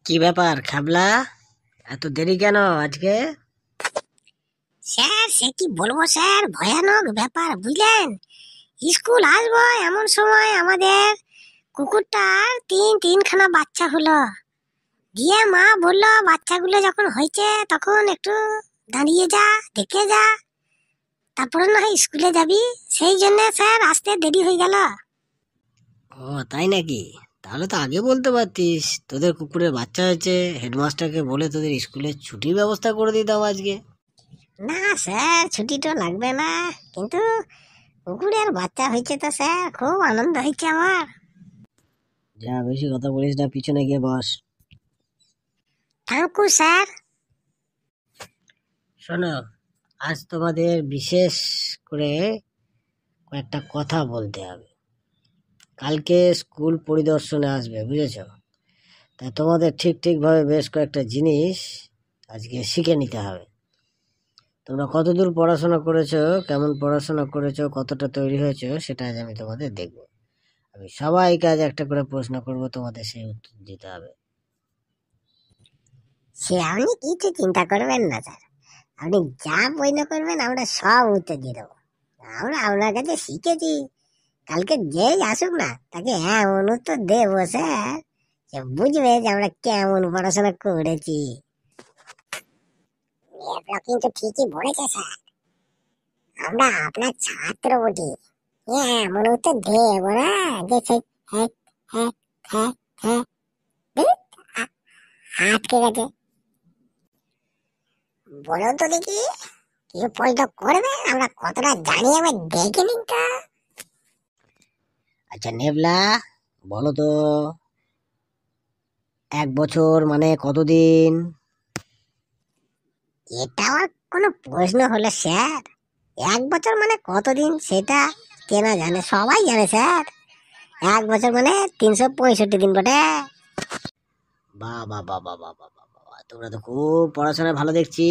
কি ব্যাপার খাবলা, এত দেরি কেন আজকে? স্যার সে কি বলবো স্যার, ভয়ানক ব্যাপার বুঝলেন। স্কুল আসবো এমন সময় আমাদের কুকুরটার তিনখানা বাচ্চা হলো। দিয়ে মা বললো বাচ্চাগুলো যখন হয়েছে তখন একটু দাঁড়িয়ে যা, দেখে যা, তারপরে না হয় স্কুলে যাবি। সেই জন্য স্যার আসতে দেরি হয়ে গেল। ও তাই নাকি? তাহলে তো আগে বলতে পারতিস তোদের কুকুরের বাচ্চা হয়েছে, হেডমাস্টারকে বলে তোদের স্কুলে ছুটির ব্যবস্থা করে দিতাম আজকে। না স্যার, ছুটি তো লাগবে না, কিন্তু কুকুরের বাচ্চা হয়েছে তো স্যার খুব আনন্দ হয়েছে আমার। যা, বেশি কথা বলিস না, পিছনে গিয়ে বস। Thank you sir. শোনো, আজ তোমাদের বিশেষ করে কয়েকটা কথা বলতে হবে। কালকে স্কুল পরিদর্শনে আসবে, বুঝেছ? তাই তোমাদের ঠিকভাবে বেশ কয়েকটা জিনিস আজকে শিখে নিতে হবে। তোমরা কতদূর পড়াশোনা করেছো, কেমন পড়াশোনা করেছো, কতটা তৈরি হয়েছো, সেটা আজ আমি তোমাদের দেখবো। আমি সবাইকে আজ একটা করে প্রশ্ন করব, তোমাদের সেই উত্তর দিতে হবে। সে আপনি কিছু চিন্তা করবেন না স্যার, আপনি যা প্রশ্ন করবেন আমরা সব উত্তর দিয়ে দেবো। আমরা আপনার কাছে শিখেছি, কালকে যেই আসুক না তাকে এমন উত্তর দেবো স্যার, সে বুঝবে যে আমরা কেমন পড়াশোনা করেছি। কিন্তু ঠিকই বলেছে স্যার, আমরা আপনার ছাত্র বটি, এমন উত্তর দেবো না যে হ্যাঁ হ্যাঁ হ্যাঁ হ্যাঁ আটকে গেছে। বলুন তো দেখি কি প্রশ্ন করবে, আমরা কতটা জানি আবার দেখে নিন তা। আচ্ছা নেবলা, বলো তো, 1 বছর মানে কতদিন? এটা আবার কোনো প্রশ্ন হলো স্যার? 1 বছর মানে কতদিন সেটা কেনা জানে, সবাই জানে স্যার। 1 বছর মানে 365 দিন বটে। বাহ বাহ বাহ বাহ বাহ বাহ বাহ বাহ, তোমরা তো খুব পড়াশোনায় ভালো দেখছি।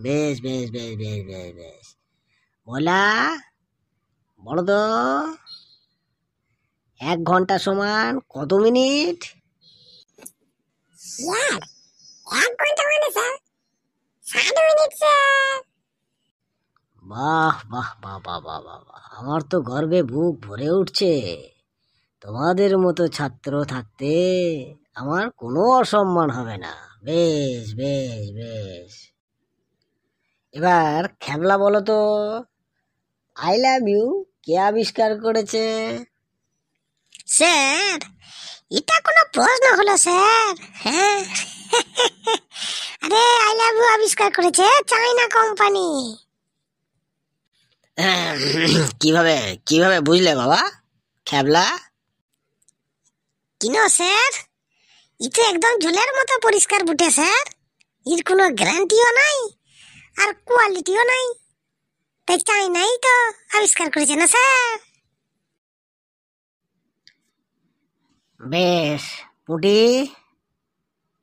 বেশ বেশ বেশ বেশ বেশ বেশ। বলা, বলো তো, 1 ঘন্টা সমান কত মিনিট? স্যার 1 ঘন্টা মানে স্যার 60 মিনিট স্যার। বাহ বাহ বাহ বাহ বাহ বাহ বাহ, আমার তো গর্বে বুক ভরে উঠছে। তোমাদের মতো ছাত্র থাকতে আমার কোনো অসম্মান হবে না। বেশ বেশ বেশ। এবার খেবলা, বলো তো, আই লাভ ইউ কে আবিষ্কার করেছে? স্যার এটা কোনো প্রশ্ন হলো স্যার? হ্যাঁ, আরে আই লাভ ইউ আবিষ্কার করেছে চাইনা কোম্পানি। কিভাবে কিভাবে বুঝলে বাবা খেবলা? কিনো স্যার, এটা একদম জলের মতো পরিষ্কার বুটে স্যার, এর কোনো গ্যারান্টিও নাই আর কোয়ালিটিও নাই, তাই চাইনাই তো আবিষ্কার করেছে না স্যার। বেশ পুটি,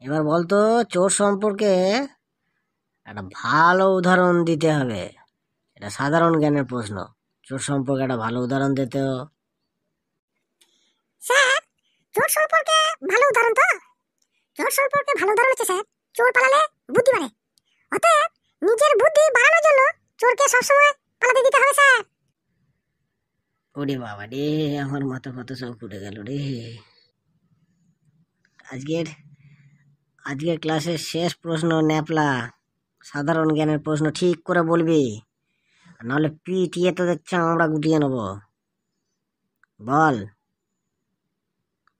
এবার বলতো, চোর সম্পর্কে একটা ভালো উদাহরণ দিতে হবে। এটা সাধারণ জ্ঞানের প্রশ্ন। চোর সম্পর্কে একটা ভালো উদাহরণ দিতে। স্যার চোর সম্পর্কে ভালো উদাহরণ তো, চোর সম্পর্কে ভালো উদাহরণ হচ্ছে স্যার, চোর পালালে বুদ্ধি বাড়ে, অতএব নিজের বুদ্ধি বাড়ানোর জন্য চোরকে সবসময় পালাতে দিতে হবে স্যার। ওরে বাবা রে, আমার মাথা ফাতা সব ফুটে গেল রে। আজকের আজকের ক্লাসের শেষ প্রশ্ন ন্যাপলা, সাধারণ জ্ঞানের প্রশ্ন ঠিক করে বলবি, নাহলে পিটিয়ে তোদের চামড়া গুটিয়ে নেব। বল,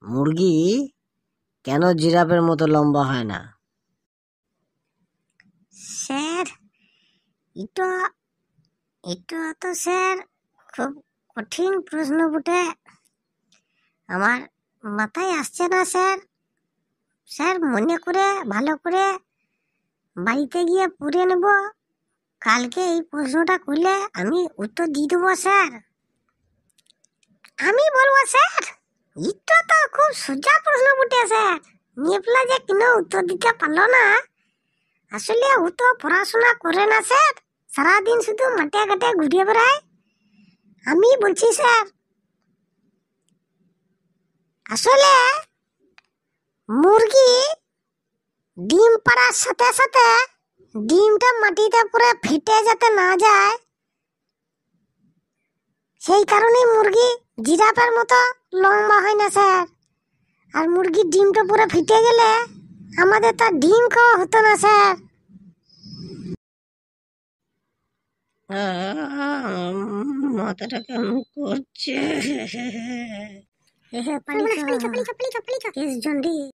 মুরগি কেন জিরাফের মতো লম্বা হয় না? স্যার এটা এটা তো স্যার খুব কঠিন প্রশ্ন বটে, আমার মাথায় আসছে না স্যার। স্যার মনে করে ভালো করে বাড়িতে গিয়ে পড়ে নেব, কালকে এই প্রশ্নটা করলে আমি উত্তর দিয়ে দেবো স্যার। আমি বলবো স্যার, এটা তো খুব সোজা প্রশ্ন বটে স্যার, নেপলা যে কেন উত্তর দিতে পারলো না, আসলে ও তো পড়াশোনা করে না স্যার, সারাদিন শুধু মাঠে ঘাটে ঘুরিয়ে বেড়ায়। আমি বলছি স্যার, আসলে মুরগি ডিম পাড়ার সাথে সাথে ডিমটা মাটিতে পুরো ফেটে যাতে না যায়, সেই কারণেই মুরগি জিরাফের মতো লম্বা হয় না স্যার। আর মুরগির ডিমটা পুরো ফেটে গেলে আমাদের তো ডিম খাওয়া হতো না স্যার। মাথাটা কেমন করছে। পালিকা, পালিকা, পালিকা, পালিকা, পালিকা, কেস জন্ডিস।